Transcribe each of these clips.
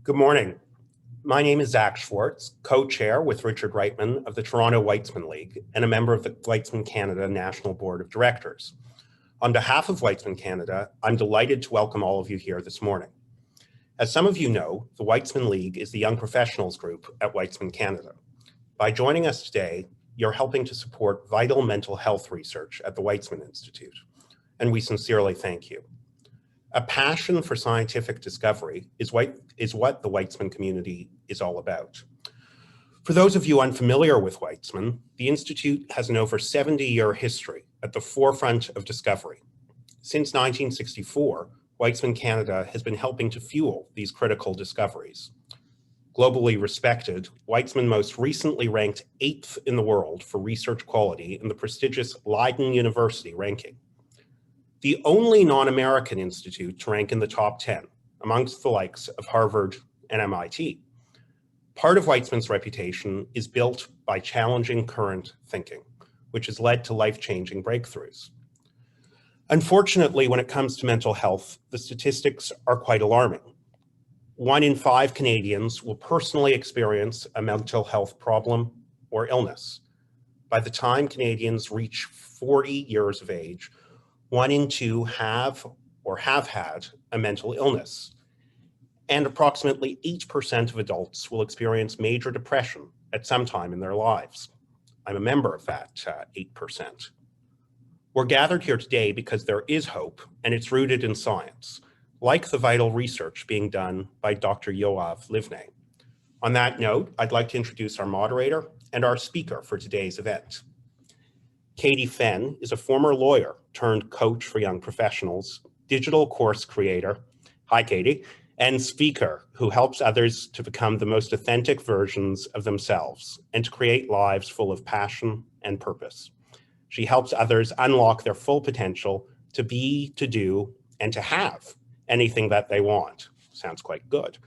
Good morning. My name is Zach Schwartz, co-chair with Richard Reitman of the Toronto Weizmann League and a member of the Weizmann Canada National Board of Directors. On behalf of Weizmann Canada, I'm delighted to welcome all of you here this morning. As some of you know, the Weizmann League is the young professionals group at Weizmann Canada. By joining us today, you're helping to support vital mental health research at the Weizmann Institute, and we sincerely thank you. A passion for scientific discovery is what the Weizmann community is all about. For those of you unfamiliar with Weizmann, the Institute has an over 70-year history at the forefront of discovery. Since 1964, Weizmann Canada has been helping to fuel these critical discoveries. Globally respected, Weizmann most recently ranked 8th in the world for research quality in the prestigious Leiden University ranking. The only non-American institute to rank in the top 10 amongst the likes of Harvard and MIT. Part of Weizmann's reputation is built by challenging current thinking, which has led to life-changing breakthroughs. Unfortunately, when it comes to mental health, the statistics are quite alarming. 1 in 5 Canadians will personally experience a mental health problem or illness. By the time Canadians reach 40 years of age, 1 in 2 have or have had a mental illness. And approximately 8% of adults will experience major depression at some time in their lives. I'm a member of that 8%. We're gathered here today because there is hope, and it's rooted in science, like the vital research being done by Dr. Yoav Livneh. On that note, I'd like to introduce our moderator and our speaker for today's event. Katie Fenn is a former lawyer turned coach for young professionals, digital course creator, hi Katie, and speaker who helps others to become the most authentic versions of themselves and to create lives full of passion and purpose. She helps others unlock their full potential to be, to do, and to have anything that they want. Sounds quite good.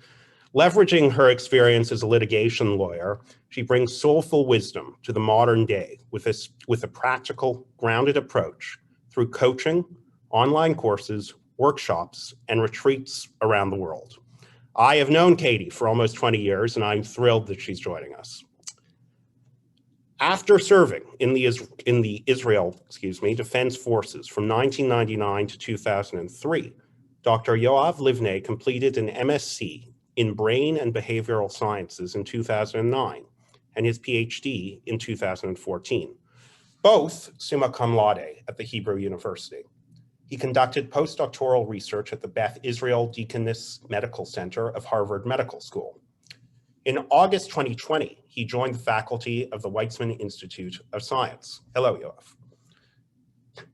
Leveraging her experience as a litigation lawyer, she brings soulful wisdom to the modern day with a practical, grounded approach through coaching, online courses, workshops, and retreats around the world. I have known Katie for almost 20 years, and I'm thrilled that she's joining us. After serving in the Israel Defense Forces from 1999 to 2003, Dr. Yoav Livneh completed an MSc in Brain and Behavioral Sciences in 2009 and his PhD in 2014, both summa cum laude at the Hebrew University. He conducted postdoctoral research at the Beth Israel Deaconess Medical Center of Harvard Medical School. In August 2020, he joined the faculty of the Weizmann Institute of Science. Hello, Yoav.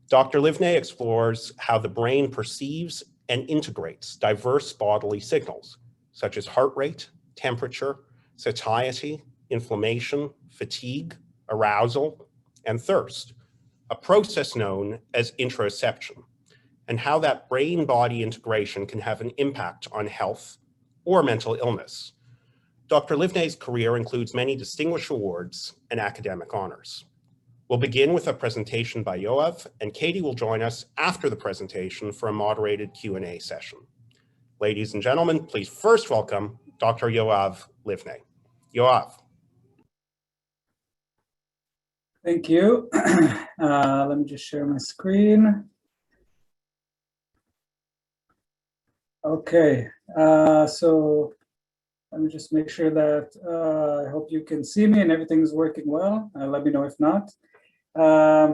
Dr. Livneh explores how the brain perceives and integrates diverse bodily signals, such as heart rate, temperature, satiety, inflammation, fatigue, arousal, and thirst, a process known as interoception, and how that brain-body integration can have an impact on health or mental illness. Dr. Livneh's career includes many distinguished awards and academic honors. We'll begin with a presentation by Yoav, and Katie will join us after the presentation for a moderated Q&A session. Ladies and gentlemen, please first welcome Dr. Yoav Livneh. Yoav. Thank you. Let me just share my screen. Okay, so let me just make sure that I hope you can see me and everything's working well. Let me know if not.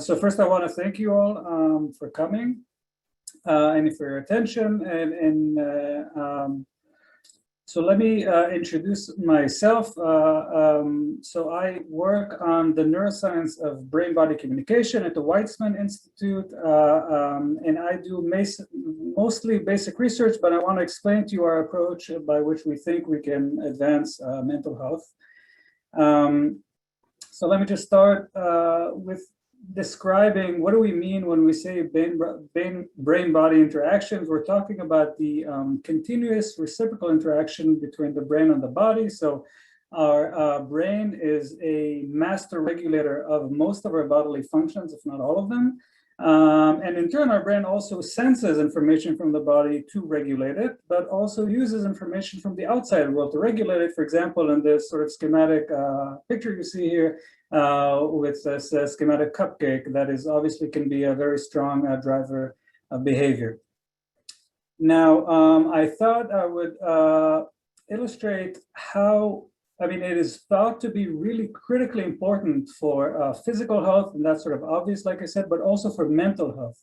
So first I want to thank you all for coming and for your attention. So let me introduce myself. So I work on the neuroscience of brain-body communication at the Weizmann Institute, and I do mostly basic research, but I want to explain to you our approach by which we think we can advance mental health. So let me just start with describing what do we mean when we say brain-body interactions. We're talking about the continuous reciprocal interaction between the brain and the body. So our brain is a master regulator of most of our bodily functions, if not all of them. And in turn, our brain also senses information from the body to regulate it, but also uses information from the outside world to regulate it. For example, in this sort of schematic picture you see here with this schematic cupcake, that is obviously can be a very strong driver of behavior. Now, I thought I would illustrate how, I mean, it is thought to be really critically important for physical health, and that's sort of obvious, like I said, but also for mental health.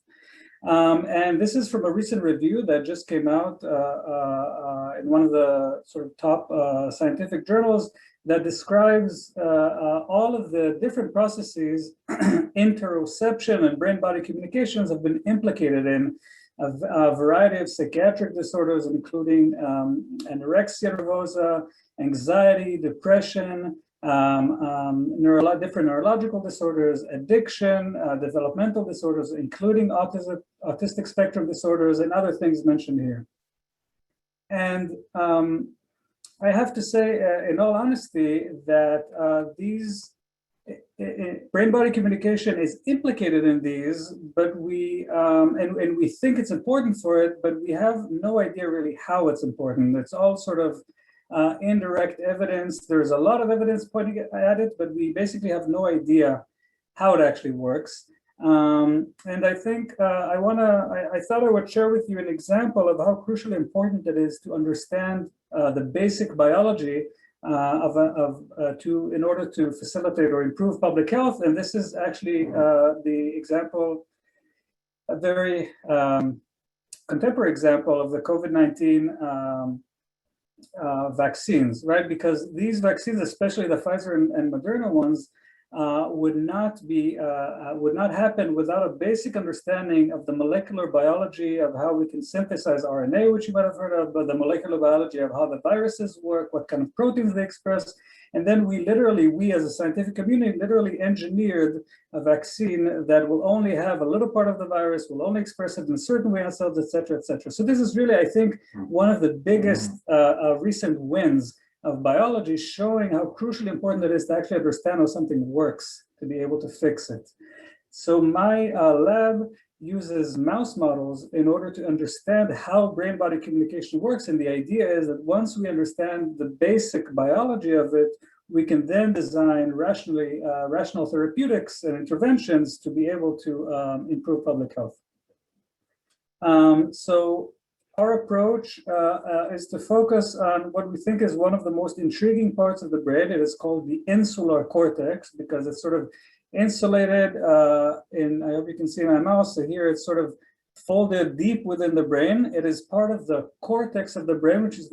And this is from a recent review that just came out in one of the sort of top scientific journals that describes all of the different processes interoception and brain-body communications have been implicated in a variety of psychiatric disorders, including anorexia nervosa, anxiety, depression, different neurological disorders, addiction, developmental disorders, including autistic spectrum disorders, and other things mentioned here. And I have to say, in all honesty, that these brain-body communication is implicated in these, but we and we think it's important for it, but we have no idea really how it's important. It's all sort of indirect evidence. There's a lot of evidence pointing at it, but we basically have no idea how it actually works. And I think I thought I would share with you an example of how crucially important it is to understand the basic biology in order to facilitate or improve public health. And this is actually the example, a very contemporary example of the COVID-19 vaccines, right? Because these vaccines, especially the Pfizer and Moderna ones, would not happen without a basic understanding of the molecular biology of how we can synthesize RNA, which you might have heard of, but the molecular biology of how the viruses work, what kind of proteins they express. And then we as a scientific community, literally engineered a vaccine that will only have a little part of the virus, will only express it in a certain way on cells, et cetera, et cetera. So this is really, I think, one of the biggest recent wins of biology, showing how crucially important it is to actually understand how something works to be able to fix it. So my lab uses mouse models in order to understand how brain-body communication works. And the idea is that once we understand the basic biology of it, we can then design rational therapeutics and interventions to be able to improve public health. So our approach is to focus on what we think is one of the most intriguing parts of the brain. It is called the insular cortex because it's sort of insulated I hope you can see my mouse. So here it's sort of folded deep within the brain. It is part of the cortex of the brain, which is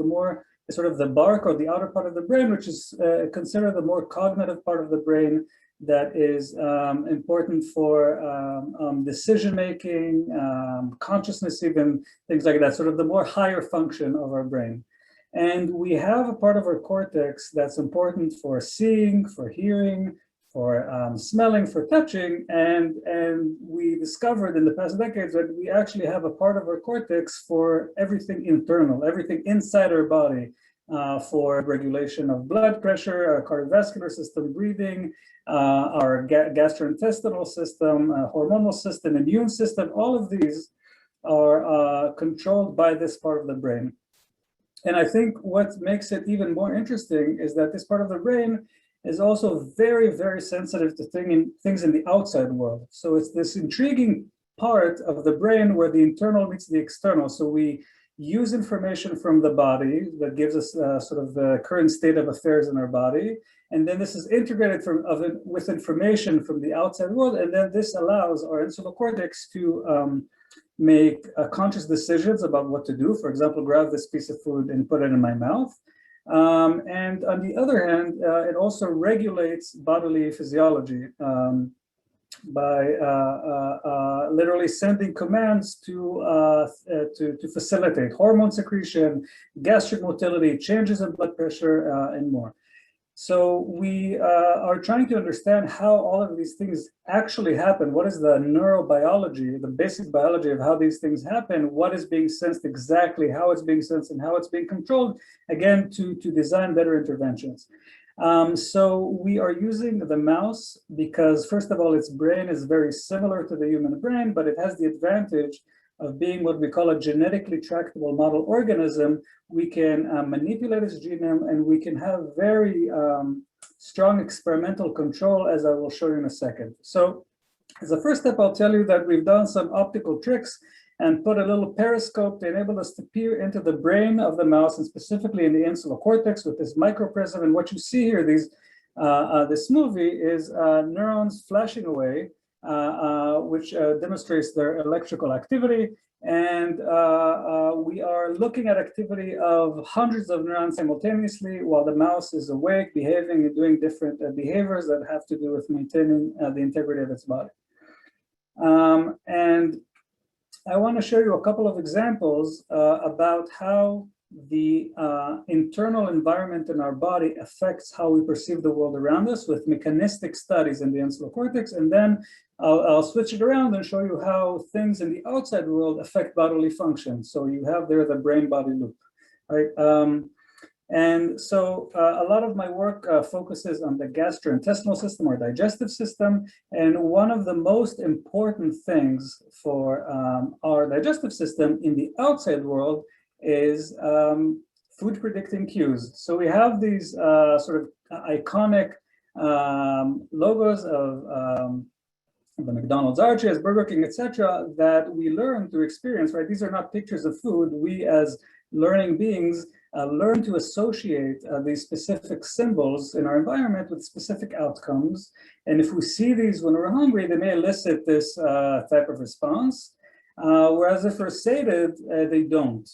sort of the bark or the outer part of the brain, which is considered the more cognitive part of the brain that is important for decision-making, consciousness, even things like that, sort of the more higher function of our brain. And we have a part of our cortex that's important for seeing, for hearing, for smelling, for touching, and we discovered in the past decades that we actually have a part of our cortex for everything internal, everything inside our body, for regulation of blood pressure, our cardiovascular system, breathing, our gastrointestinal system, hormonal system, immune system. All of these are controlled by this part of the brain. And I think what makes it even more interesting is that this part of the brain is also very, very sensitive to things in the outside world. So it's this intriguing part of the brain where the internal meets the external. So we use information from the body that gives us sort of the current state of affairs in our body. And then this is integrated with information from the outside world. And then this allows our insular cortex to make conscious decisions about what to do. For example, grab this piece of food and put it in my mouth. And on the other hand, it also regulates bodily physiology by literally sending commands to facilitate hormone secretion, gastric motility, changes in blood pressure, and more. So we are trying to understand how all of these things actually happen. What is the neurobiology, the basic biology of how these things happen? What is being sensed exactly, how it's being sensed, and how it's being controlled, again, to design better interventions. So we are using the mouse because, first of all, its brain is very similar to the human brain, but it has the advantage of being what we call a genetically tractable model organism. We can manipulate its genome, and we can have very strong experimental control, as I will show you in a second. So as a first step, I'll tell you that we've done some optical tricks and put a little periscope to enable us to peer into the brain of the mouse, and specifically in the insular cortex with this microprism. And what you see here, this movie is neurons flashing away, which demonstrates their electrical activity. And we are looking at activity of hundreds of neurons simultaneously while the mouse is awake, behaving and doing different behaviors that have to do with maintaining the integrity of its body. And I want to show you a couple of examples about how the internal environment in our body affects how we perceive the world around us with mechanistic studies in the insular cortex. And then I'll switch it around and show you how things in the outside world affect bodily function. So you have there the brain-body loop, right? And so a lot of my work focuses on the gastrointestinal system or digestive system. And one of the most important things for our digestive system in the outside world is food predicting cues. So we have these sort of iconic logos of the McDonald's arches, Burger King, etc., that we learn through experience, right? These are not pictures of food. We as learning beings learn to associate these specific symbols in our environment with specific outcomes. And if we see these when we're hungry, they may elicit this type of response, whereas if we're sated, they don't.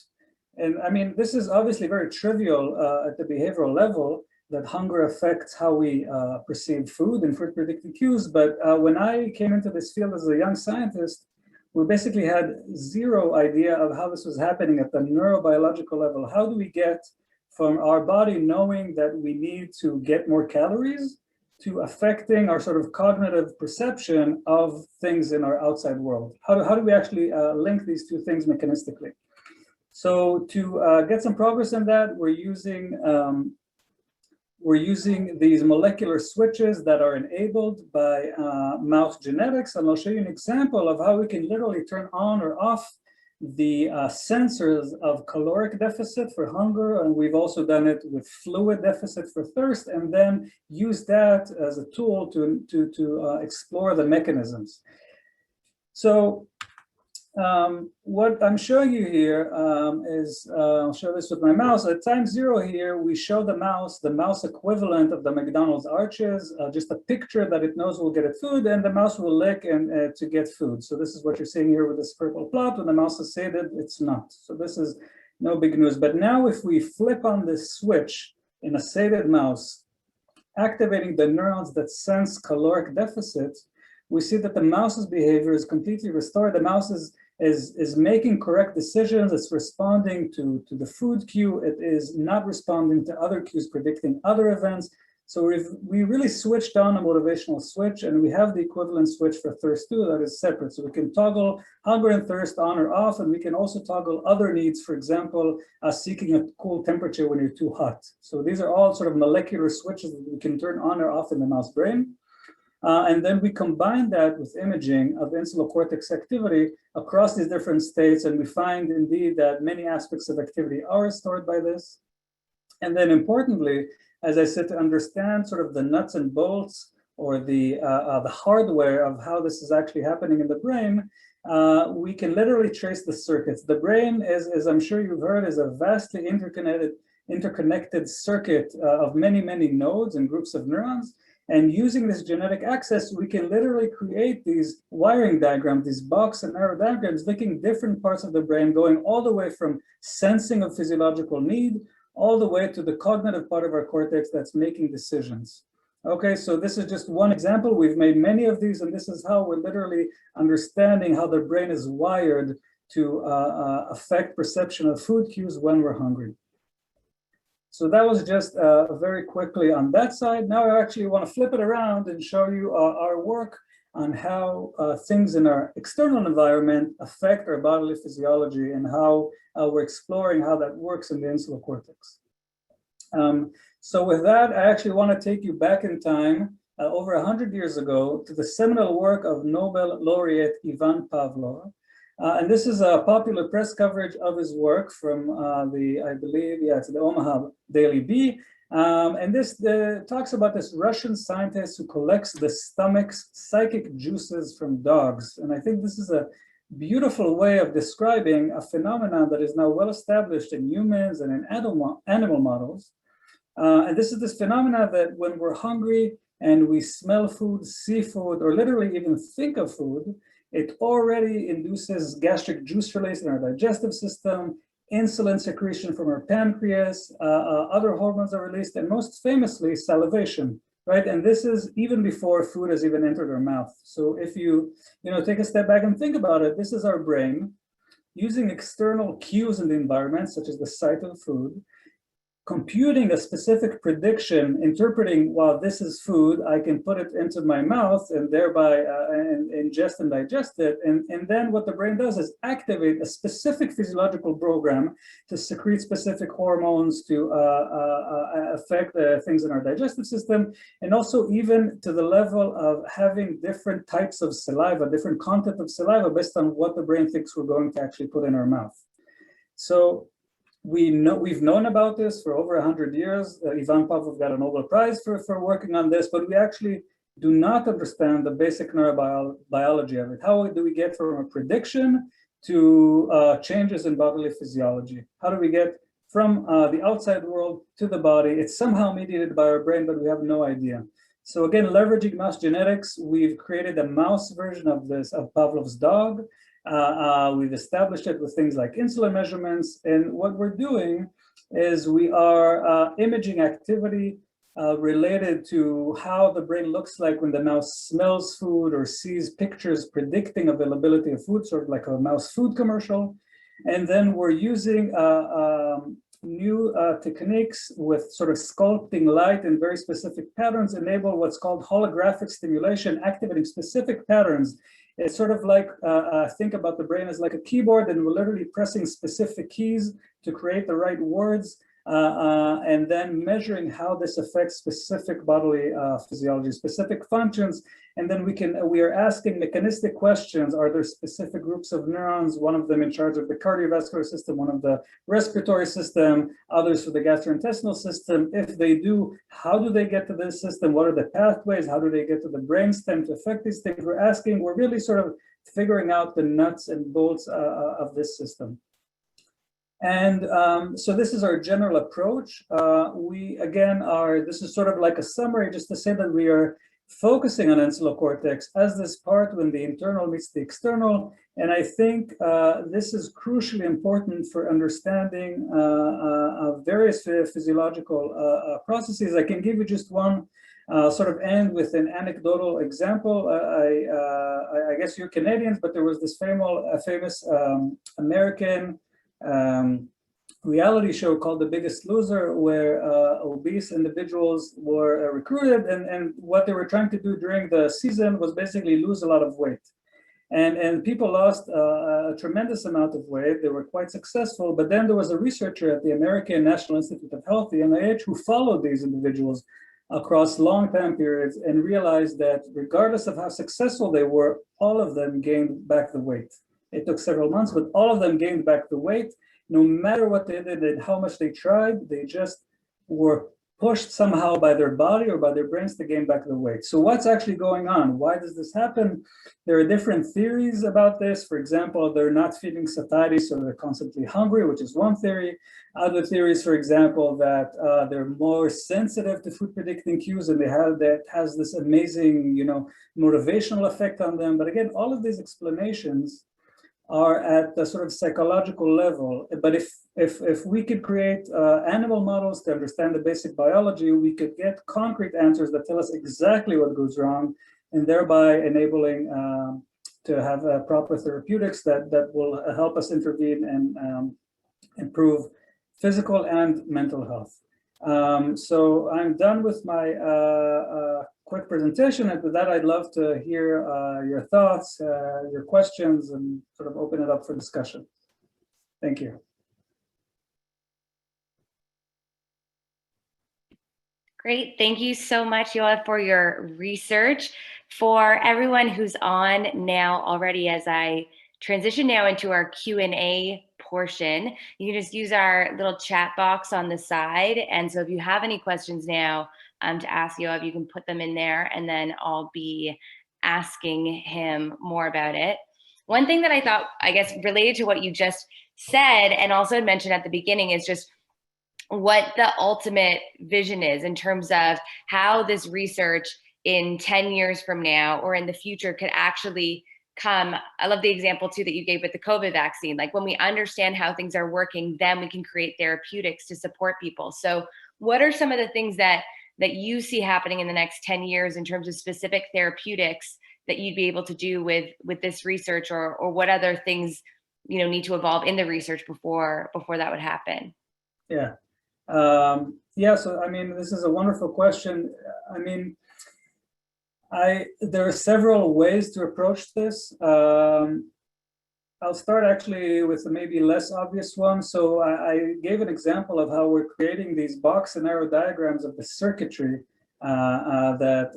And I mean, this is obviously very trivial at the behavioral level, that hunger affects how we perceive food and food predictive cues. But when I came into this field as a young scientist, we basically had zero idea of how this was happening at the neurobiological level. How do we get from our body knowing that we need to get more calories to affecting our sort of cognitive perception of things in our outside world? How do we actually link these two things mechanistically? So to get some progress in that, we're using these molecular switches that are enabled by mouse genetics. And I'll show you an example of how we can literally turn on or off the sensors of caloric deficit for hunger. And we've also done it with fluid deficit for thirst, and then use that as a tool to explore the mechanisms. So what I'm showing you here is, I'll show this with my mouse. At time 0 here, we show the mouse equivalent of the McDonald's arches, just a picture that it knows will get it food, and the mouse will lick and to get food. So this is what you're seeing here with this purple plot. When the mouse is sated, it's not. So this is no big news. But now if we flip on this switch in a sated mouse, activating the neurons that sense caloric deficit, we see that the mouse's behavior is completely restored. The mouse is making correct decisions. It's responding to the food cue. It is not responding to other cues, predicting other events. So we really switched on a motivational switch, and we have the equivalent switch for thirst too that is separate. So we can toggle hunger and thirst on or off, and we can also toggle other needs, for example, seeking a cool temperature when you're too hot. So these are all sort of molecular switches that we can turn on or off in the mouse brain. And then we combine that with imaging of insular cortex activity across these different states, and we find indeed that many aspects of activity are restored by this. And then importantly, as I said, to understand sort of the nuts and bolts or the hardware of how this is actually happening in the brain, we can literally trace the circuits. The brain, as I'm sure you've heard, is a vastly interconnected circuit of many, many nodes and groups of neurons. And using this genetic access, we can literally create these wiring diagrams, these box and arrow diagrams, linking different parts of the brain, going all the way from sensing of physiological need, all the way to the cognitive part of our cortex that's making decisions. Okay, so this is just one example. We've made many of these, and this is how we're literally understanding how the brain is wired to affect perception of food cues when we're hungry. So that was just very quickly on that side. Now I actually want to flip it around and show you our work on how things in our external environment affect our bodily physiology, and how we're exploring how that works in the insular cortex. So with that, I actually want to take you back in time over 100 years ago to the seminal work of Nobel laureate Ivan Pavlov. And this is a popular press coverage of his work from I believe, it's the Omaha Daily Bee. And this talks about this Russian scientist who collects the stomach's psychic juices from dogs. And I think this is a beautiful way of describing a phenomenon that is now well established in humans and in animal models. And this is this phenomenon that when we're hungry and we smell food, see food, or literally even think of food, it already induces gastric juice release in our digestive system, insulin secretion from our pancreas, other hormones are released, and most famously, salivation, right? And this is even before food has even entered our mouth. So if you take a step back and think about it, this is our brain using external cues in the environment, such as the sight of food, computing a specific prediction, interpreting, well, this is food, I can put it into my mouth and thereby ingest and digest it. And then what the brain does is activate a specific physiological program to secrete specific hormones to affect things in our digestive system, and also even to the level of having different types of saliva, different content of saliva based on what the brain thinks we're going to actually put in our mouth. So we've known about this for over 100 years. Ivan Pavlov got a Nobel Prize for working on this, but we actually do not understand the basic neurobiology of it. How do we get from a prediction to changes in bodily physiology? How do we get from the outside world to the body? It's somehow mediated by our brain, but we have no idea. So again, leveraging mouse genetics, we've created a mouse version of this, of Pavlov's dog. We've established it with things like insular measurements. And what we're doing is we are imaging activity related to how the brain looks like when the mouse smells food or sees pictures predicting availability of food, sort of like a mouse food commercial. And then we're using new techniques with sort of sculpting light in very specific patterns, enable what's called holographic stimulation, activating specific patterns. It's sort of like, think about the brain as like a keyboard, and we're literally pressing specific keys to create the right words, and then measuring how this affects specific bodily physiology, specific functions. And then we are asking mechanistic questions. Are there specific groups of neurons, one of them in charge of the cardiovascular system, one of the respiratory system, others for the gastrointestinal system? If they do, how do they get to this system? What are the pathways? How do they get to the brainstem to affect these things? We're really sort of figuring out the nuts and bolts of this system. And so this is our general approach. This is sort of like a summary just to say that we are focusing on insular cortex as this part when the internal meets the external. And I think this is crucially important for understanding various physiological processes. I can give you just one sort of end with an anecdotal example. I guess you're Canadians, but there was this famous American reality show called The Biggest Loser, where obese individuals were recruited, and what they were trying to do during the season was basically lose a lot of weight. And people lost a tremendous amount of weight. They were quite successful, but then there was a researcher at the American National Institute of Health, the NIH, who followed these individuals across long time periods and realized that regardless of how successful they were, all of them gained back the weight. It took several months, but all of them gained back the weight. No matter what they did and how much they tried, they just were pushed somehow by their body or by their brains to gain back the weight. So what's actually going on? Why does this happen? There are different theories about this. For example, they're not feeding satiety, so they're constantly hungry, which is one theory. Other theories, for example, that they're more sensitive to food predicting cues, and that has this amazing, motivational effect on them. But again, all of these explanations are at the sort of psychological level. But if we could create animal models to understand the basic biology, we could get concrete answers that tell us exactly what goes wrong, and thereby enabling to have proper therapeutics that will help us intervene and improve physical and mental health. So I'm done with my quick presentation, and with that, I'd love to hear your thoughts, your questions, and sort of open it up for discussion. Thank you. Great. Thank you so much, Yoav, for your research. For everyone who's on now already, as I transition now into our Q&A portion, you can just use our little chat box on the side. And so if you have any questions now to ask Yoav, you can put them in there, and then I'll be asking him more about it. One thing that I thought, I guess, related to what you just said and also had mentioned at the beginning is just what the ultimate vision is in terms of how this research in 10 years from now or in the future could actually come. I love the example too that you gave with the COVID vaccine. Like when we understand how things are working, then we can create therapeutics to support people. So what are some of the things that you see happening in the next 10 years in terms of specific therapeutics that you'd be able to do with this research, or what other things, you know, need to evolve in the research before that would happen? Yeah. Yeah, so I mean, this is a wonderful question. I mean, there are several ways to approach this. I'll start actually with a maybe less obvious one. So I gave an example of how we're creating these box and arrow diagrams of the circuitry that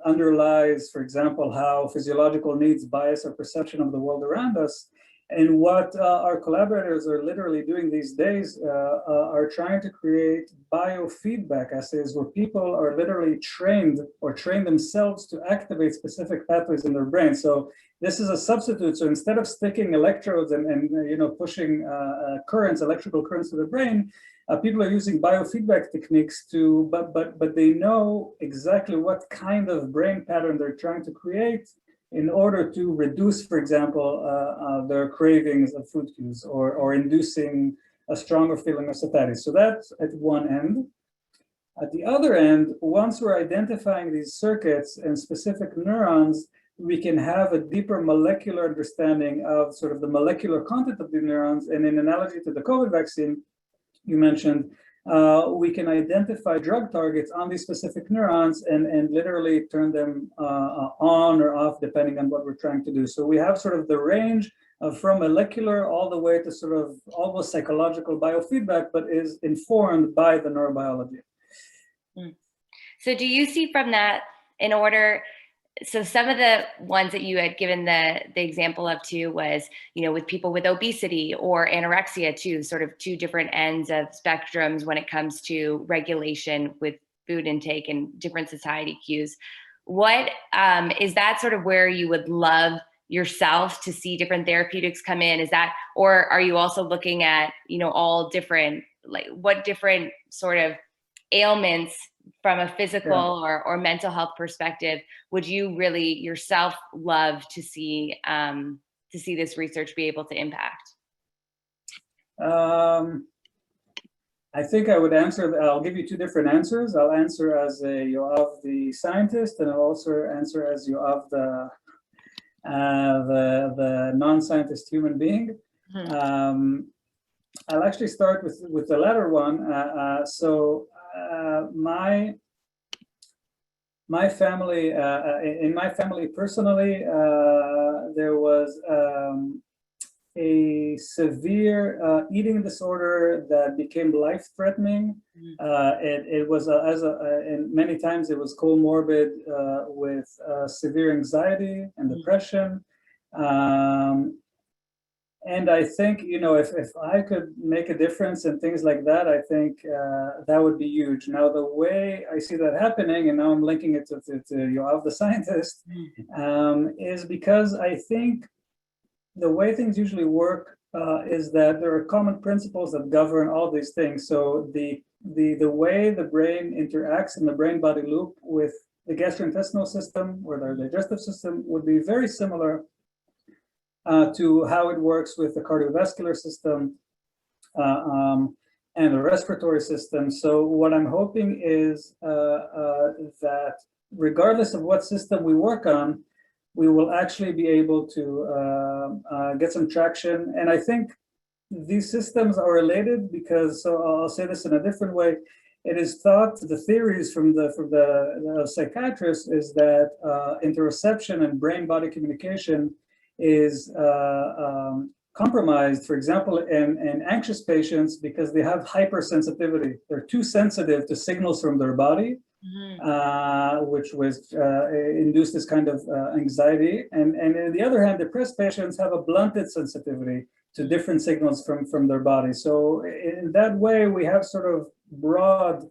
underlies, for example, how physiological needs bias our perception of the world around us. And what our collaborators are literally doing these days are trying to create biofeedback assays where people are literally trained or train themselves to activate specific pathways in their brain. So this is a substitute. So instead of sticking electrodes and you know, pushing currents, electrical currents to the brain, people are using biofeedback techniques to, but they know exactly what kind of brain pattern they're trying to create in order to reduce, for example, their cravings of food cues, or inducing a stronger feeling of satiety. So that's at one end. At the other end, once we're identifying these circuits and specific neurons, we can have a deeper molecular understanding of sort of the molecular content of the neurons. And in analogy to the COVID vaccine you mentioned, we can identify drug targets on these specific neurons and literally turn them on or off depending on what we're trying to do. So we have sort of the range of from molecular all the way to sort of almost psychological biofeedback, but is informed by the neurobiology. So do you see from that, in order, so some of the ones that you had given the example of too was, you know, with people with obesity or anorexia too, sort of two different ends of spectrums when it comes to regulation with food intake and different satiety cues. What is that sort of where you would love yourself to see different therapeutics come in? Is that, or are you also looking at, you know, all different, like what different sort of ailments from a physical or mental health perspective would you really yourself love to see this research be able to impact? I think I would answer, I'll give you two different answers. I'll answer as a Yoav the scientist, and I'll also answer as Yoav the non-scientist human being. I'll actually start with the latter one. My family, in my family personally, there was a severe eating disorder that became life-threatening. It was and many times it was comorbid with severe anxiety and depression. And I think, you know, if I could make a difference in things like that, I think that would be huge. Now, the way I see that happening, and now I'm linking it to Yoav the scientist, is because I think the way things usually work is that there are common principles that govern all these things. So the way the brain interacts in the brain-body loop with the gastrointestinal system or the digestive system would be very similar to how it works with the cardiovascular system and the respiratory system. So what I'm hoping is that regardless of what system we work on, we will actually be able to get some traction. And I think these systems are related because, so I'll say this in a different way, it is thought, the theories from the psychiatrists is that interoception and brain-body communication is compromised, for example, in anxious patients because they have hypersensitivity. They're too sensitive to signals from their body, which was induced this kind of anxiety. And on the other hand, depressed patients have a blunted sensitivity to different signals from their body. So in that way, we have sort of broad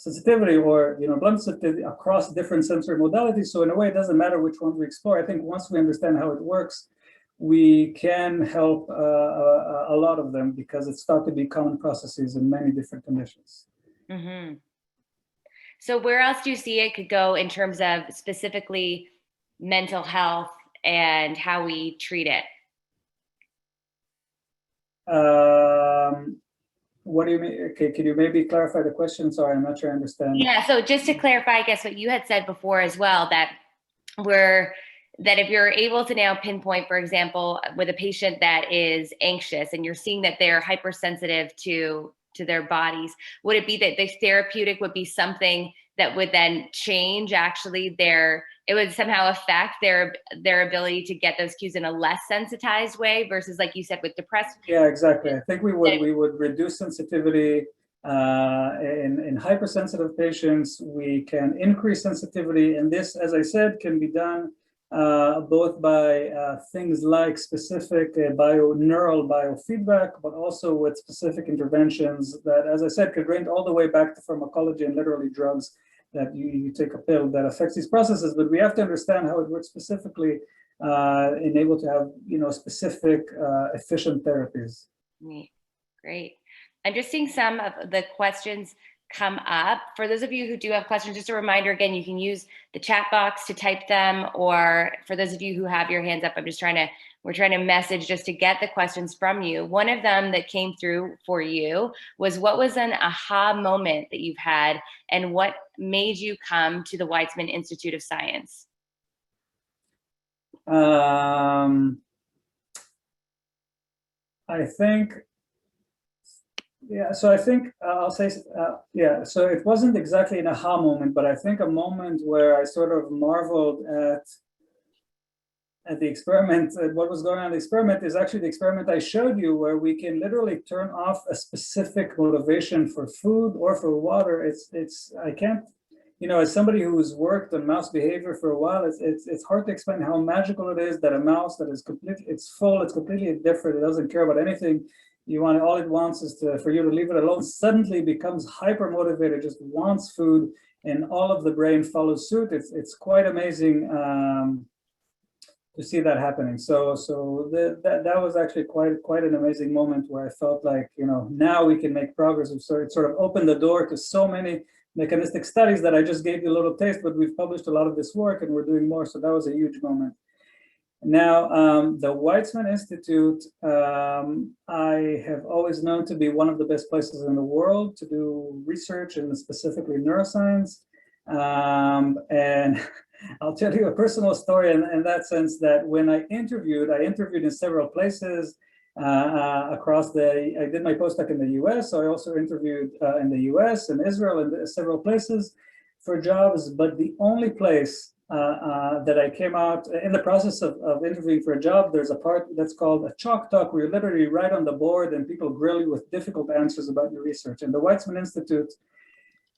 sensitivity or blunt sensitivity across different sensory modalities. So in a way, it doesn't matter which one we explore. I think once we understand how it works, we can help a lot of them because it's thought to be common processes in many different conditions. Mm-hmm. So where else do you see it could go in terms of specifically mental health and how we treat it? What do you mean? Okay, can you maybe clarify the question? Sorry, I'm not sure I understand. Yeah, so just to clarify, I guess what you had said before as well, that if you're able to now pinpoint, for example, with a patient that is anxious and you're seeing that they're hypersensitive to their bodies, would it be that the therapeutic would be something that would then change actually it would somehow affect their ability to get those cues in a less sensitized way versus, like you said, with depressed? Yeah, exactly. I think we would reduce sensitivity in hypersensitive patients. We can increase sensitivity, and this, as I said, can be done both by things like specific neural biofeedback, but also with specific interventions that, as I said, could range all the way back to pharmacology and literally drugs that you take a pill that affects these processes. But we have to understand how it works specifically and able to have specific efficient therapies. Great. I'm just seeing some of the questions come up. For those of you who do have questions, just a reminder again, you can use the chat box to type them, or for those of you who have your hands up, we're trying to message just to get the questions from you. One of them that came through for you was, what was an aha moment that you've had and what made you come to the Weizmann Institute of Science? I think, yeah, so I think I'll say, yeah, so it wasn't exactly an aha moment, but I think a moment where I sort of marveled at the experiment. What was going on in the experiment is actually the experiment I showed you, where we can literally turn off a specific motivation for food or for water. I can't, as somebody who's worked on mouse behavior for a while, it's hard to explain how magical it is that a mouse that is completely, it's completely different. It doesn't care about anything. All it wants is for you to leave it alone, suddenly becomes hyper motivated, just wants food, and all of the brain follows suit. It's quite amazing to see that happening. So that was actually quite an amazing moment where I felt like, now we can make progress. So it sort of opened the door to so many mechanistic studies that I just gave you a little taste, but we've published a lot of this work and we're doing more. So that was a huge moment. Now, the Weizmann Institute, I have always known to be one of the best places in the world to do research, and specifically neuroscience. And I'll tell you a personal story in that sense, that when I interviewed in several places across I did my postdoc in the US, so I also interviewed in the US and Israel and several places for jobs, but the only place that I came out in the process of interviewing for a job, there's a part that's called a chalk talk, where you literally write on the board and people grill you with difficult answers about your research. And the Weizmann Institute,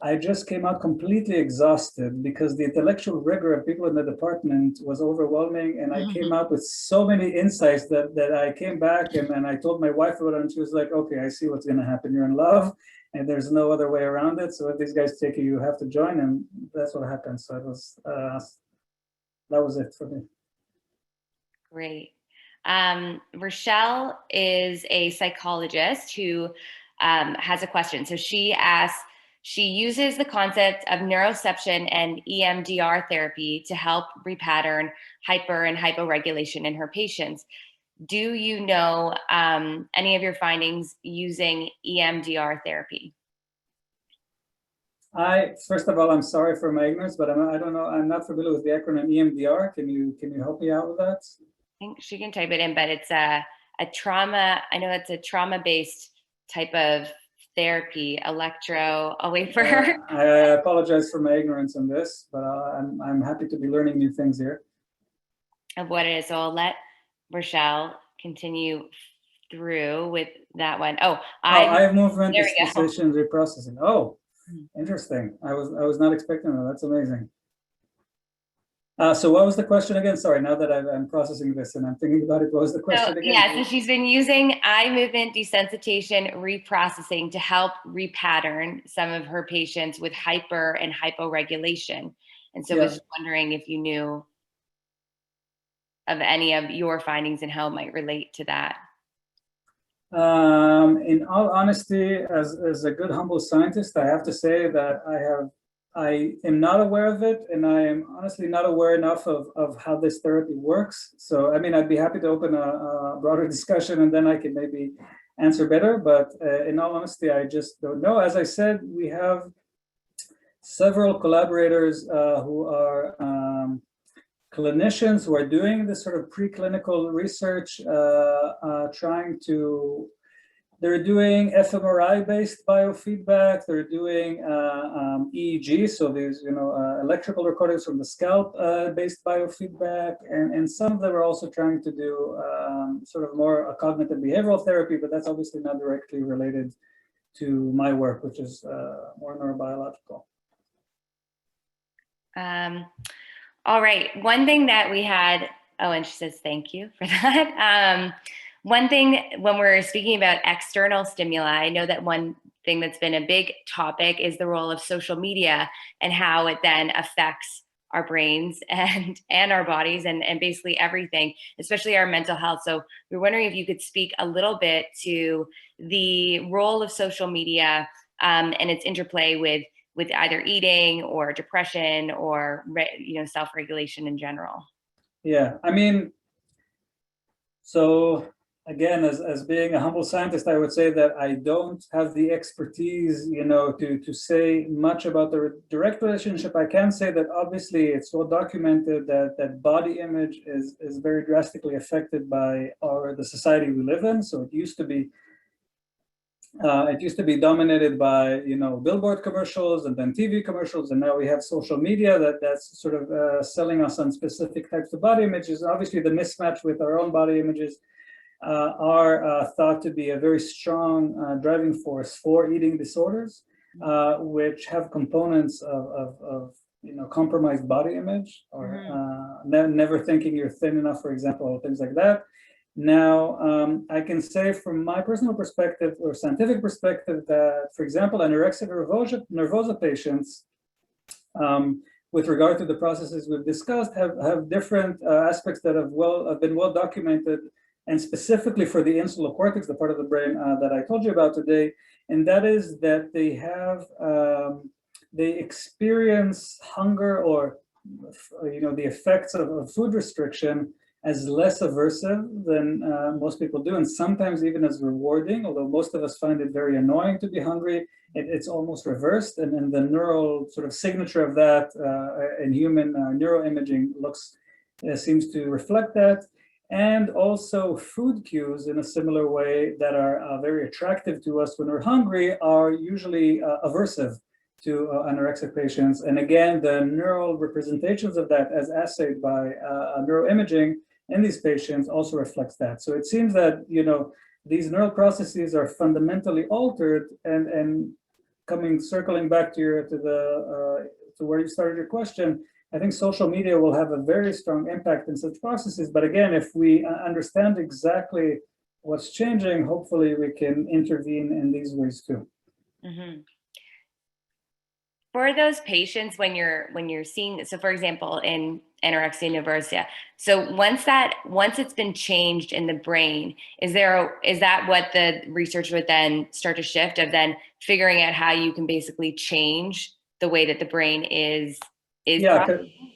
I just came out completely exhausted because the intellectual rigor of people in the department was overwhelming. And I came out with so many insights that I came back and I told my wife about it, and she was like, okay, I see what's going to happen. You're in love and there's no other way around it. So if these guys take you, you have to join. And that's what happened. So it was, that was it for me. Great. Rochelle is a psychologist who has a question. So she asks, she uses the concept of neuroception and EMDR therapy to help repattern hyper and hyporegulation in her patients. Do you know any of your findings using EMDR therapy? First of all, I'm sorry for my ignorance, but I don't know. I'm not familiar with the acronym EMDR. Can you help me out with that? I think she can type it in, but it's a trauma. I know it's a trauma-based type of therapy, I'll wait for her. I apologize for my ignorance on this, but I'm happy to be learning new things here. Of what it is, so I'll let Rochelle continue through with that one. Oh, eye movement there we go. disposition reprocessing. Oh, interesting. I was not expecting that. That's amazing. So what was the question again? Sorry, now that I'm processing this and I'm thinking about it, what was the question again? Yeah, so she's been using eye movement desensitization reprocessing to help repattern some of her patients with hyper and hyporegulation. And so I was just wondering if you knew of any of your findings and how it might relate to that. In all honesty, as a good humble scientist, I have to say that I am not aware of it, and I am honestly not aware enough of how this therapy works. So, I mean, I'd be happy to open a broader discussion, and then I can maybe answer better. But in all honesty, I just don't know. As I said, we have several collaborators who are clinicians who are doing this sort of preclinical research, trying to. They're doing fMRI-based biofeedback. They're doing EEG, so these electrical recordings from the scalp-based biofeedback, and some of them are also trying to do sort of more cognitive behavioral therapy, but that's obviously not directly related to my work, which is more neurobiological. All right. One thing that we had. Oh, and she says thank you for that. One thing when we're speaking about external stimuli, I know that one thing that's been a big topic is the role of social media and how it then affects our brains and our bodies and basically everything, especially our mental health. So we're wondering if you could speak a little bit to the role of social media and its interplay with either eating or depression or self-regulation in general. Yeah, I mean, so again, as being a humble scientist, I would say that I don't have the expertise, to say much about the direct relationship. I can say that obviously it's well documented that body image is very drastically affected by the society we live in. So it used to be dominated by billboard commercials and then TV commercials, and now we have social media that's sort of selling us on specific types of body images. Obviously, the mismatch with our own body images are thought to be a very strong driving force for eating disorders, which have components of compromised body image or never thinking you're thin enough, for example, or things like that. Now, I can say from my personal perspective or scientific perspective that, for example, anorexic nervosa patients, with regard to the processes we've discussed, have different aspects that have been well documented, and specifically for the insular cortex, the part of the brain that I told you about today, and that is that they experience hunger or the effects of food restriction as less aversive than most people do, and sometimes even as rewarding, although most of us find it very annoying to be hungry. It's almost reversed, and the neural sort of signature of that in human neuroimaging seems to reflect that. And also food cues in a similar way that are very attractive to us when we're hungry are usually aversive to anorexic patients. And again, the neural representations of that as assayed by neuroimaging in these patients also reflects that. So it seems that these neural processes are fundamentally altered, and circling back to where you started your question, I think social media will have a very strong impact in such processes. But again, if we understand exactly what's changing, hopefully we can intervene in these ways too. Mm-hmm. For those patients, when you're seeing, so for example, in anorexia nervosa, so once it's been changed in the brain, is that what the research would then start to shift of then figuring out how you can basically change the way that the brain is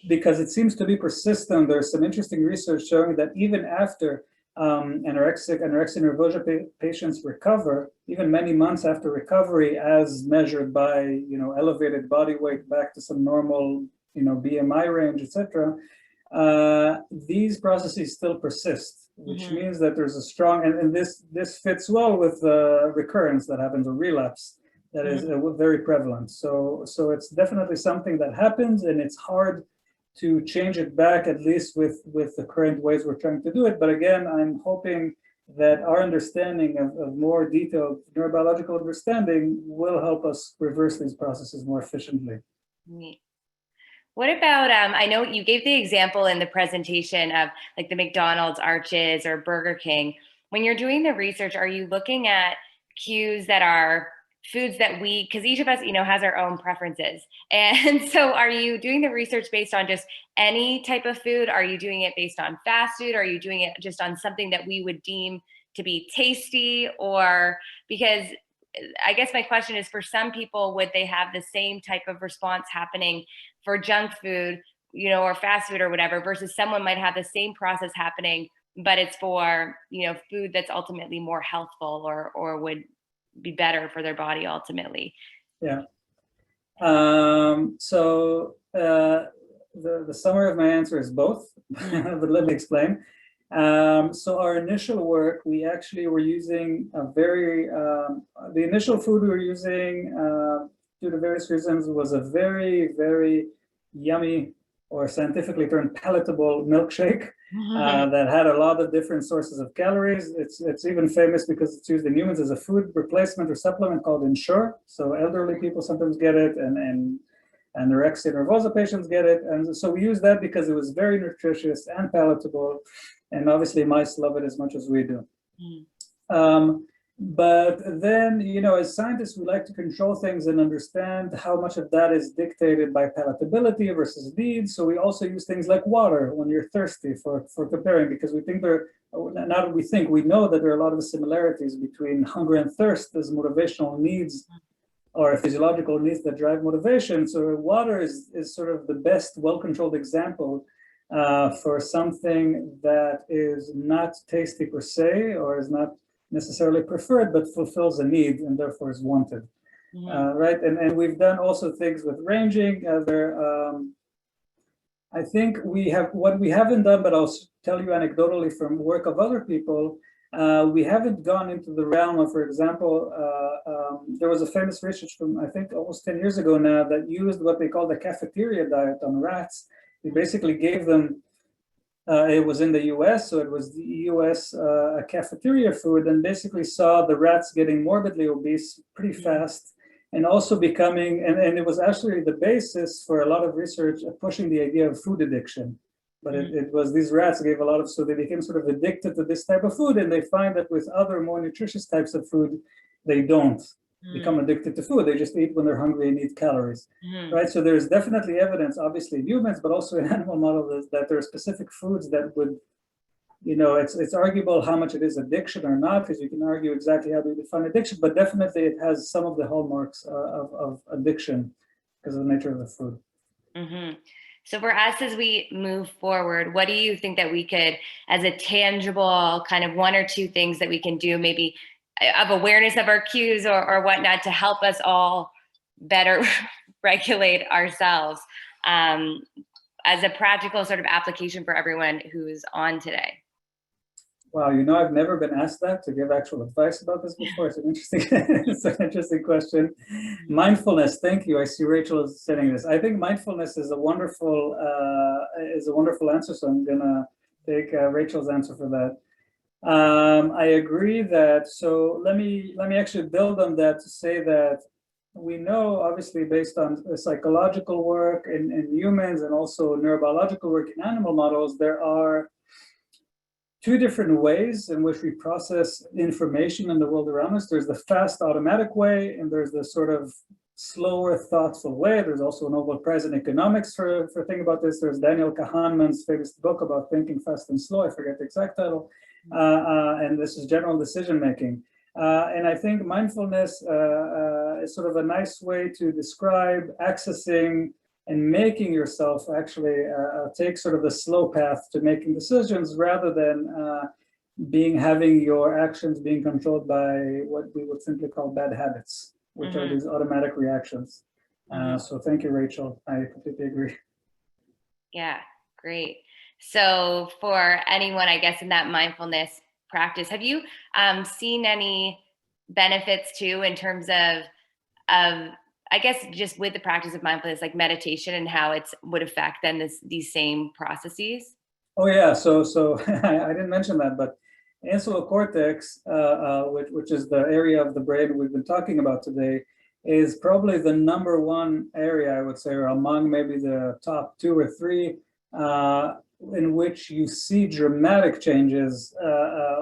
because it seems to be persistent. There's some interesting research showing that even after anorexia nervosa patients recover, even many months after recovery, as measured by elevated body weight back to some normal BMI range, etc., these processes still persist, which means that there's a strong and this fits well with recurrence that happens, or relapse that is very prevalent. So it's definitely something that happens, and it's hard to change it back, at least with the current ways we're trying to do it. But again, I'm hoping that our understanding of more detailed neurobiological understanding will help us reverse these processes more efficiently. What about, I know you gave the example in the presentation of like the McDonald's arches or Burger King. When you're doing the research, are you looking at cues that are foods that because each of us, has our own preferences. And so are you doing the research based on just any type of food? Are you doing it based on fast food? Are you doing it just on something that we would deem to be tasty? Or because I guess my question is, for some people, would they have the same type of response happening for junk food, or fast food or whatever, versus someone might have the same process happening, but it's for, food that's ultimately more healthful or would be better for their body ultimately? Yeah. So the summary of my answer is both, but let me explain. So our initial work, we actually were using the initial food we were using due to various reasons was a very, very yummy, or scientifically termed palatable, milkshake that had a lot of different sources of calories. It's even famous because it's used in humans as a food replacement or supplement called Insular. So elderly people sometimes get it, and anorexia nervosa patients get it. And so we use that because it was very nutritious and palatable, and obviously mice love it as much as we do. But then, as scientists, we like to control things and understand how much of that is dictated by palatability versus need. So we also use things like water when you're thirsty for comparing, because we think we know that there are a lot of similarities between hunger and thirst as motivational needs or physiological needs that drive motivation. So water is sort of the best well-controlled example for something that is not tasty per se, or is not necessarily preferred, but fulfills a need and therefore is wanted. Right? And we've done also things with ranging. I think what we haven't done, but I'll tell you anecdotally from work of other people, we haven't gone into the realm of, for example, there was a famous research from, I think, almost 10 years ago now that used what they call the cafeteria diet on rats. They basically gave them, it was in the US, so it was the US cafeteria food, and basically saw the rats getting morbidly obese pretty fast, and also becoming, and it was actually the basis for a lot of research pushing the idea of food addiction. But it was these rats gave a lot of, so they became sort of addicted to this type of food, and they find that with other more nutritious types of food, they don't become addicted to food. They just eat when they're hungry and eat calories, right? So there's definitely evidence, obviously in humans, but also in animal models, that there are specific foods that would, it's arguable how much it is addiction or not, because you can argue exactly how do you define addiction, but definitely it has some of the hallmarks of addiction because of the nature of the food. So for us, as we move forward, what do you think that we could, as a tangible kind of one or two things that we can do, maybe of awareness of our cues or whatnot, to help us all better regulate ourselves, as a practical sort of application for everyone who's on today? Wow, I've never been asked that, to give actual advice about this before. It's an interesting question. Mindfulness, thank you. I see Rachel is saying this. I think mindfulness is a wonderful answer. So I'm gonna take Rachel's answer for that. I agree that. So let me actually build on that to say that we know, obviously, based on psychological work in humans and also neurobiological work in animal models, there are two different ways in which we process information in the world around us. There's the fast, automatic way, and there's the sort of slower, thoughtful way. There's also a Nobel Prize in economics for thinking about this. There's Daniel Kahneman's famous book about thinking fast and slow. I forget the exact title. And this is general decision making. And I think mindfulness is sort of a nice way to describe accessing and making yourself actually take sort of the slow path to making decisions, rather than having your actions being controlled by what we would simply call bad habits, which are these automatic reactions. So thank you, Rachel. I completely agree. Yeah, great. So for anyone, I guess, in that mindfulness practice, have you seen any benefits too in terms of I guess just with the practice of mindfulness, like meditation and how it's would affect then these same processes? Oh yeah, so I didn't mention that, but insular cortex, which is the area of the brain we've been talking about today, is probably the number one area, I would say, or among maybe the top two or three, in which you see dramatic changes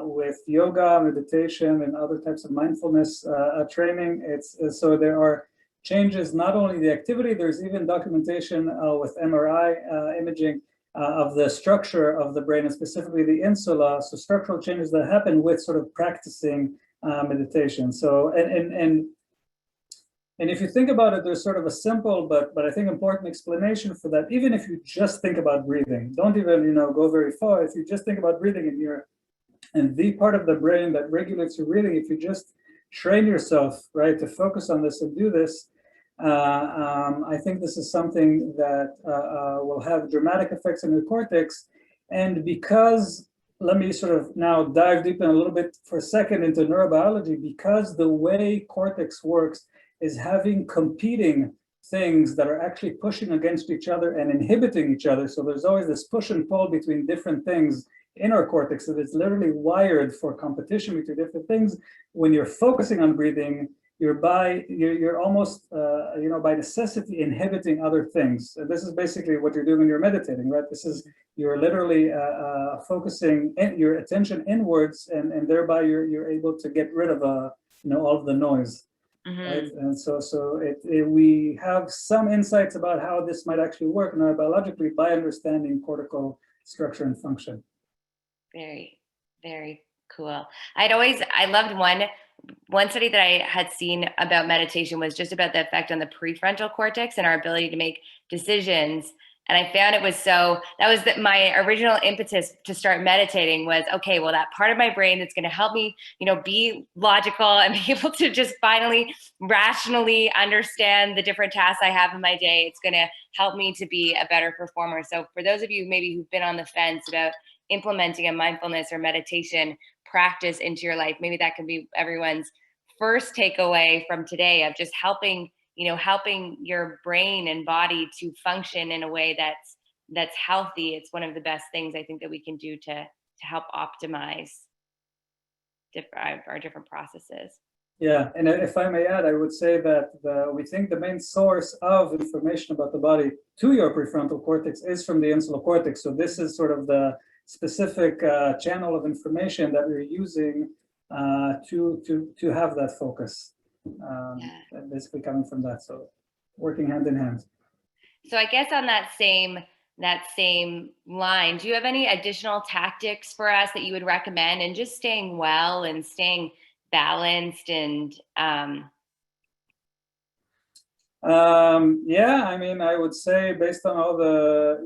with yoga, meditation, and other types of mindfulness training. So there are changes, not only the activity, there's even documentation with MRI imaging of the structure of the brain, and specifically the insula, so structural changes that happen with sort of practicing meditation. So, and if you think about it, there's sort of a simple, but I think important explanation for that. Even if you just think about breathing, don't even, go very far. If you just think about breathing and the part of the brain that regulates your breathing, if you just train yourself, right, to focus on this and do this, I think this is something that will have dramatic effects on your cortex. And because, let me sort of now dive deep in a little bit for a second into neurobiology, because the way cortex works is having competing things that are actually pushing against each other and inhibiting each other. So there's always this push and pull between different things in our cortex that is literally wired for competition between different things. When you're focusing on breathing, you're almost, by necessity inhibiting other things. And this is basically what you're doing when you're meditating, right? You're literally focusing your attention inwards, and thereby you're able to get rid of, all of the noise. Mm-hmm. Right? And so we have some insights about how this might actually work neurobiologically by understanding cortical structure and function. Very, very cool. I loved one study that I had seen about meditation was just about the effect on the prefrontal cortex and our ability to make decisions. And I found my original impetus to start meditating was, okay, well, that part of my brain that's going to help me, be logical and be able to just finally rationally understand the different tasks I have in my day. It's going to help me to be a better performer. So for those of you maybe who've been on the fence about implementing a mindfulness or meditation practice into your life, maybe that can be everyone's first takeaway from today of just helping your brain and body to function in a way that's healthy. It's one of the best things I think that we can do to help optimize our different processes. Yeah, and if I may add, I would say that we think the main source of information about the body to your prefrontal cortex is from the insular cortex. So this is sort of the specific channel of information that we're using to have that focus. Basically coming from that, so working hand in hand. So I guess on that same line, do you have any additional tactics for us that you would recommend in just staying well and staying balanced and I mean, I would say based on all the,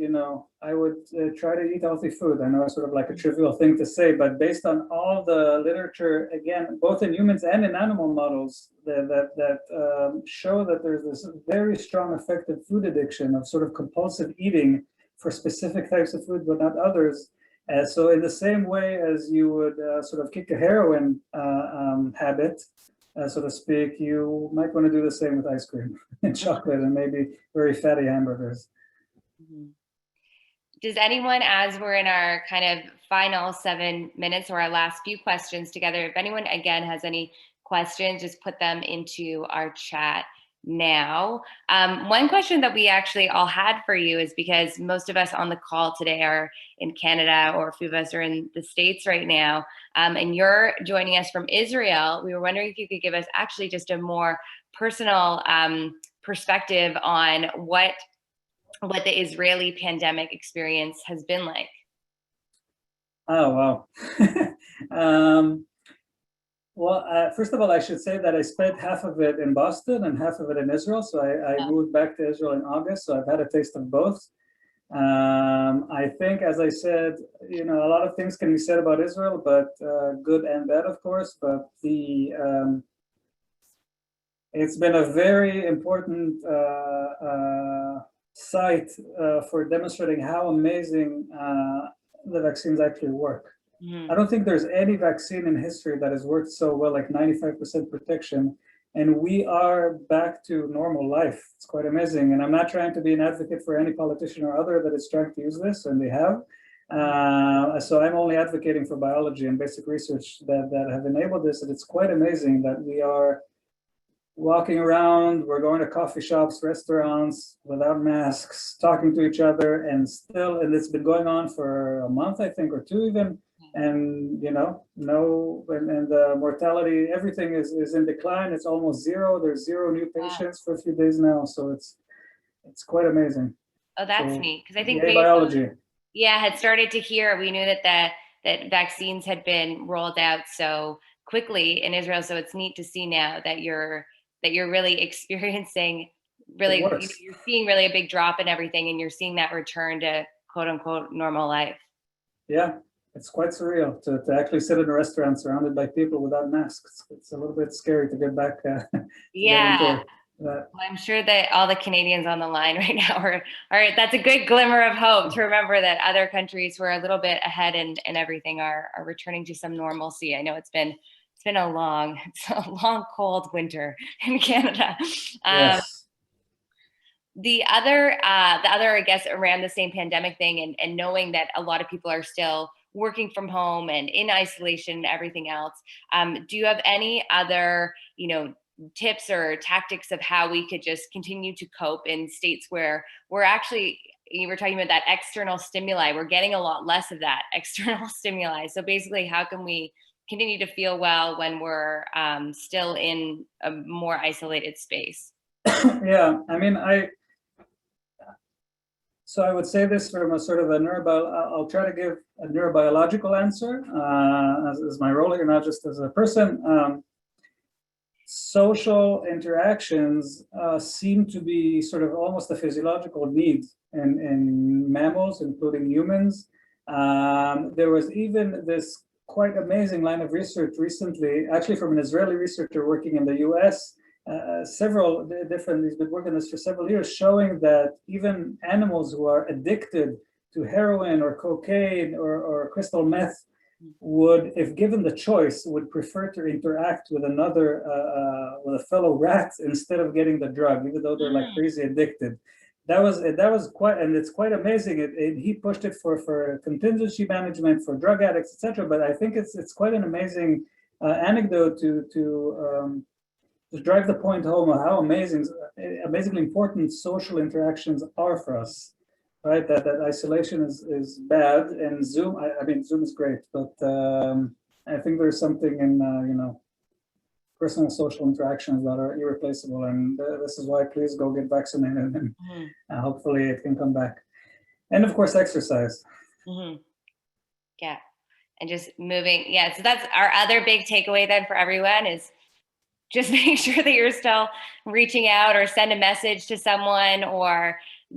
I would try to eat healthy food. I know it's sort of like a trivial thing to say, but based on all the literature, again, both in humans and in animal models that show that there's this very strong effective food addiction of sort of compulsive eating for specific types of food, but not others. So in the same way as you would sort of kick a heroin habit, so to speak, you might want to do the same with ice cream and chocolate and maybe very fatty hamburgers. Does anyone, as we're in our kind of final 7 minutes or our last few questions together, if anyone again has any questions, just put them into our chat now. One question that we actually all had for you is because most of us on the call today are in Canada, or a few of us are in the States right now, and you're joining us from Israel. We were wondering if you could give us actually just a more personal perspective on what the Israeli pandemic experience has been like. Oh, wow. Well, first of all, I should say that I spent half of it in Boston and half of it in Israel. So I moved back to Israel in August. So I've had a taste of both. I think, as I said, a lot of things can be said about Israel, but good and bad, of course. But it's been a very important site for demonstrating how amazing the vaccines actually work. I don't think there's any vaccine in history that has worked so well, like 95% protection and we are back to normal life. It's quite amazing. And I'm not trying to be an advocate for any politician or other that is trying to use this, and they have. So I'm only advocating for biology and basic research that have enabled this, and it's quite amazing that we are walking around, we're going to coffee shops, restaurants without masks, talking to each other, and it's been going on for a month, I think, or two even. And, and the mortality, everything is in decline. It's almost zero. There's zero new patients for a few days now. So it's quite amazing. Oh, that's neat. Because I think biology. Had started to hear, we knew that vaccines had been rolled out so quickly in Israel. So it's neat to see now that you're really experiencing you're seeing really a big drop in everything, and you're seeing that return to quote unquote normal life. Yeah, it's quite surreal to actually sit in a restaurant surrounded by people without masks. It's a little bit scary to get back. Well, I'm sure that all the Canadians on the line right now are that's a good glimmer of hope to remember that other countries who are a little bit ahead and everything are returning to some normalcy. I know it's been a long cold winter in Canada. Yes. The other, I guess, around the same pandemic thing, and knowing that a lot of people are still working from home and in isolation and everything else. Do you have any other, tips or tactics of how we could just continue to cope in states where we're actually, you were talking about that external stimuli, we're getting a lot less of that external stimuli. So basically, how can we continue to feel well when we're still in a more isolated space? Yeah, I mean, so I would say this from a sort of I'll try to give a neurobiological answer as my role here, not just as a person. Social interactions seem to be sort of almost a physiological need in mammals, including humans. There was even this quite amazing line of research recently, actually from an Israeli researcher working in the US, several different, he's been working on this for several years, showing that even animals who are addicted to heroin or cocaine or crystal meth would, if given the choice, would prefer to interact with with a fellow rat instead of getting the drug, even though they're like crazy addicted. That was quite, and it's quite amazing. He pushed it for contingency management for drug addicts, etc. But I think it's quite an amazing anecdote to drive the point home of how amazingly important social interactions are for us. Right, that isolation is bad, and Zoom. I mean, Zoom is great, but I think there's something in personal social interactions that are irreplaceable, and this is why please go get vaccinated, and hopefully it can come back. And of course, exercise. Yeah, and just moving. Yeah, so that's our other big takeaway then for everyone is just make sure that you're still reaching out or send a message to someone or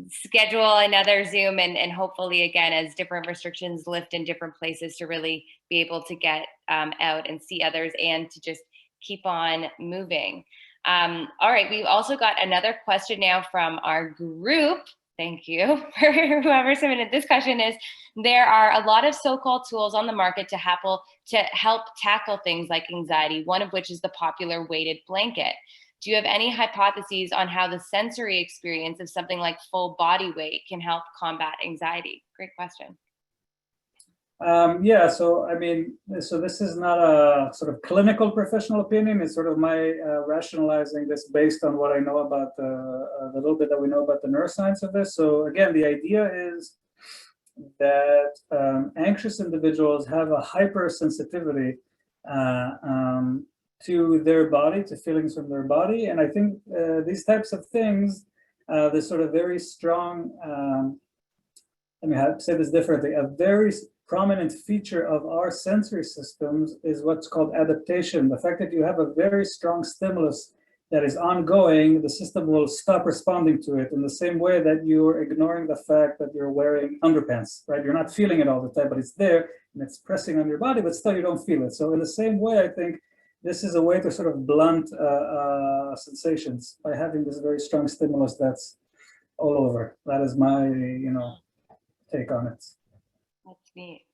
schedule another Zoom and hopefully, again, as different restrictions lift in different places, to really be able to get out and see others and to just keep on moving. All right, we've also got another question now from our group. Thank you for whoever submitted this question. Is there are a lot of so-called tools on the market to help tackle things like anxiety, one of which is the popular weighted blanket. Do you have any hypotheses on how the sensory experience of something like full body weight can help combat anxiety? Great question. Yeah, so I mean, so this is not a sort of clinical professional opinion. It's sort of my rationalizing this based on what I know about the little bit that we know about the neuroscience of this. So again, the idea is that anxious individuals have a hypersensitivity to their body, to feelings from their body. And I think these types of things, this sort of very strong, let me say this differently, a very prominent feature of our sensory systems is what's called adaptation. The fact that you have a very strong stimulus that is ongoing, the system will stop responding to it in the same way that you're ignoring the fact that you're wearing underpants, right? You're not feeling it all the time, but it's there and it's pressing on your body, but still you don't feel it. So in the same way, I think this is a way to sort of blunt sensations by having this very strong stimulus that's all over. That is my, take on it. That's neat.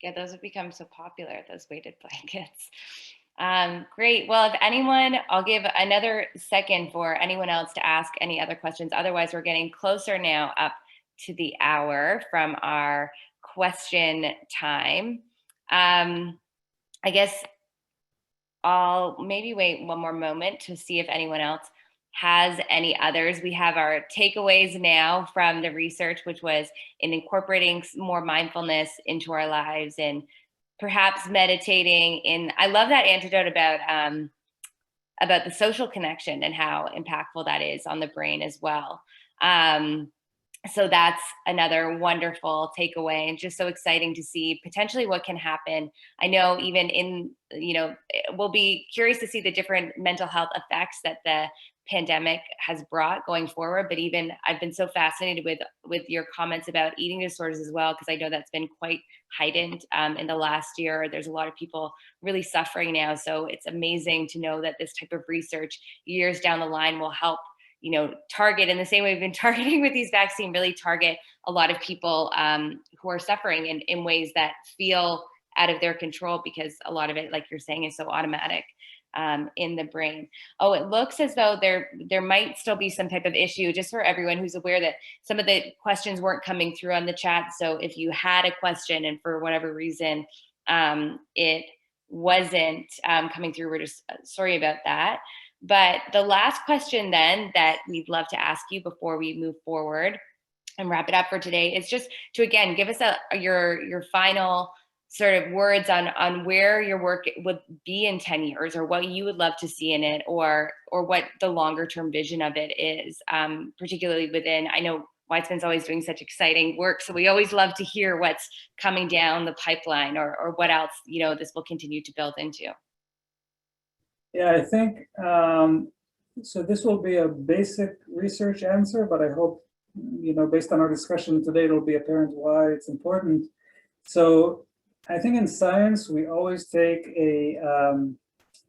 Yeah, those have become so popular, those weighted blankets. Great. Well, if anyone, I'll give another second for anyone else to ask any other questions. Otherwise, we're getting closer now up to the hour from our question time. I guess I'll maybe wait one more moment to see if anyone else has any others. We have our takeaways now from the research, which was in incorporating more mindfulness into our lives and perhaps meditating in. I love that antidote about the social connection and how impactful that is on the brain as well. So that's another wonderful takeaway, and just so exciting to see potentially what can happen. I know even we'll be curious to see the different mental health effects that the pandemic has brought going forward. But even I've been so fascinated with your comments about eating disorders as well, because I know that's been quite heightened in the last year. There's a lot of people really suffering now. So it's amazing to know that this type of research years down the line will help target, in the same way we've been targeting with these vaccines, really target a lot of people who are suffering in ways that feel out of their control, because a lot of it, like you're saying, is so automatic in the brain. Oh, it looks as though there might still be some type of issue, just for everyone who's aware that some of the questions weren't coming through on the chat. So if you had a question and for whatever reason it wasn't coming through, we're just sorry about that. But the last question then that we'd love to ask you before we move forward and wrap it up for today is just to, again, give us your final sort of words on where your work would be in 10 years, or what you would love to see in it, or what the longer term vision of it is, particularly within, I know Weizmann's always doing such exciting work, so we always love to hear what's coming down the pipeline, or what else this will continue to build into. Yeah, I think, so this will be a basic research answer, but I hope, based on our discussion today, it'll be apparent why it's important. So I think in science, we always take a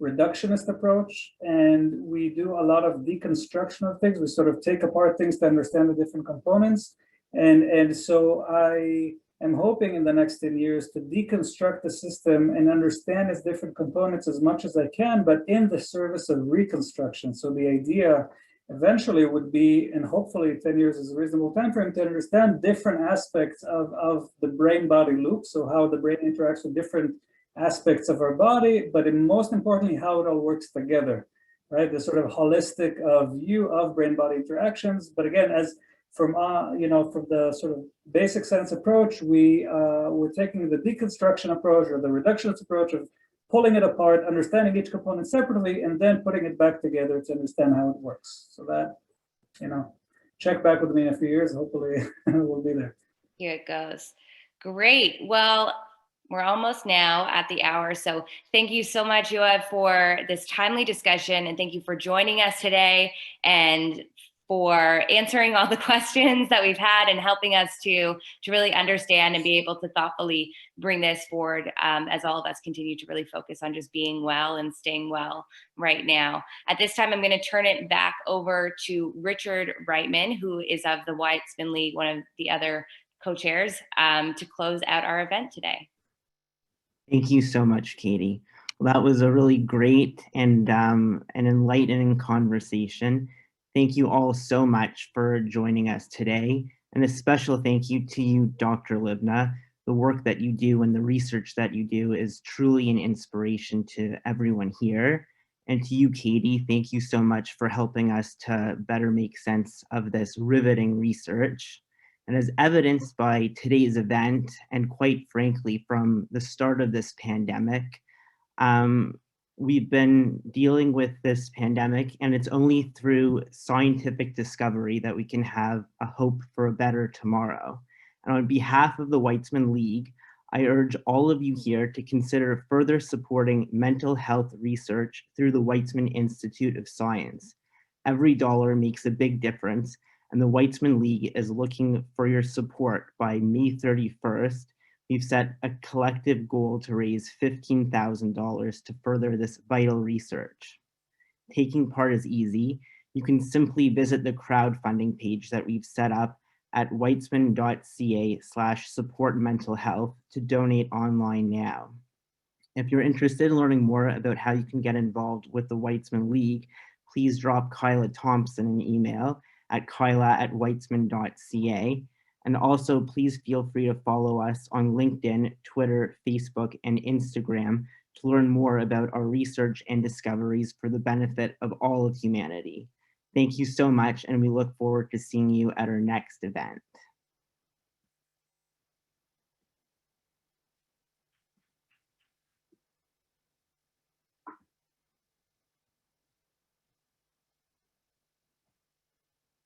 reductionist approach, and we do a lot of deconstruction of things. We sort of take apart things to understand the different components. And so I am hoping in the next 10 years to deconstruct the system and understand its different components as much as I can, but in the service of reconstruction. So the idea eventually would be, and hopefully 10 years is a reasonable time frame, to understand different aspects of the brain-body loop. So how the brain interacts with different aspects of our body, but most importantly, how it all works together, right? The sort of holistic view of brain-body interactions. But again, from the sort of basic science approach, we're taking the deconstruction approach, or the reductionist approach, of pulling it apart, understanding each component separately, and then putting it back together to understand how it works. So that, check back with me in a few years. Hopefully we'll be there. Here it goes. Great. Well, we're almost now at the hour. So thank you so much, Yoav, for this timely discussion. And thank you for joining us today and for answering all the questions that we've had and helping us to really understand and be able to thoughtfully bring this forward as all of us continue to really focus on just being well and staying well right now. At this time, I'm going to turn it back over to Richard Reitman, who is of the Weizmann League, one of the other co-chairs, to close out our event today. Thank you so much, Katie. Well, that was a really great and an enlightening conversation. Thank you all so much for joining us today. And a special thank you to you, Dr. Livneh. The work that you do and the research that you do is truly an inspiration to everyone here. And to you, Katie, thank you so much for helping us to better make sense of this riveting research. And as evidenced by today's event, and quite frankly, from the start of this pandemic, we've been dealing with this pandemic, and it's only through scientific discovery that we can have a hope for a better tomorrow. And on behalf of the Weizmann League, I urge all of you here to consider further supporting mental health research through the Weizmann Institute of Science. Every dollar makes a big difference, and the Weizmann League is looking for your support. By May 31st, we've set a collective goal to raise $15,000 to further this vital research. Taking part is easy. You can simply visit the crowdfunding page that we've set up at weizmann.ca/support mental health to donate online now. If you're interested in learning more about how you can get involved with the Weizmann League, please drop Kyla Thompson an email at kyla@weizmann.ca. And also please feel free to follow us on LinkedIn, Twitter, Facebook, and Instagram to learn more about our research and discoveries for the benefit of all of humanity. Thank you so much, and we look forward to seeing you at our next event.